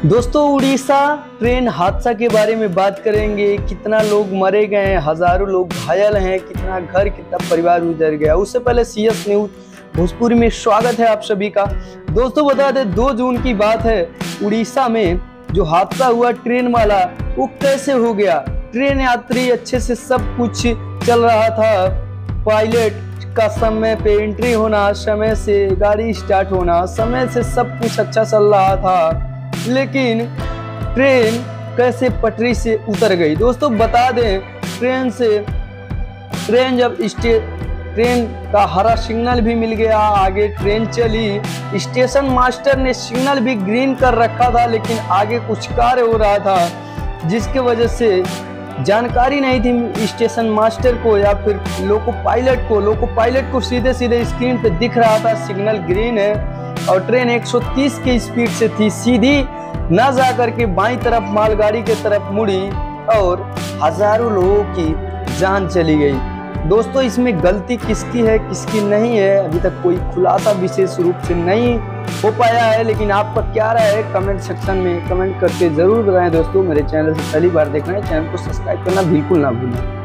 दोस्तों, उड़ीसा ट्रेन हादसा के बारे में बात करेंगे। कितना लोग मरे गए हैं, हजारों लोग घायल हैं, कितना घर कितना परिवार उजड़ गया। उससे पहले CS न्यूज भोजपुरी में स्वागत है आप सभी का। दोस्तों, बता दें 2 जून की बात है। उड़ीसा में जो हादसा हुआ ट्रेन वाला, वो कैसे हो गया। ट्रेन यात्री अच्छे से सब कुछ चल रहा था, पायलट का समय पे एंट्री होना, समय से गाड़ी स्टार्ट होना, समय से सब कुछ अच्छा चल रहा था, लेकिन ट्रेन कैसे पटरी से उतर गई। दोस्तों बता दें, ट्रेन जब ट्रेन का हरा सिग्नल भी मिल गया, आगे ट्रेन चली। स्टेशन मास्टर ने सिग्नल भी ग्रीन कर रखा था, लेकिन आगे कुछ कार्य हो रहा था जिसके वजह से जानकारी नहीं थी स्टेशन मास्टर को या फिर लोको पायलट को सीधे सीधे स्क्रीन पे दिख रहा था सिग्नल ग्रीन है, और ट्रेन 130 की स्पीड से थी, सीधी ना जा करके बाईं तरफ मालगाड़ी के तरफ मुड़ी और हजारों लोगों की जान चली गई। दोस्तों, इसमें गलती किसकी है किसकी नहीं है अभी तक कोई खुलासा विशेष रूप से नहीं हो पाया है, लेकिन आपका क्या राय है कमेंट सेक्शन में कमेंट करके जरूर बताएं। दोस्तों, मेरे चैनल से पहली बार देख रहे हैं, चैनल को सब्सक्राइब करना बिल्कुल ना भूलें।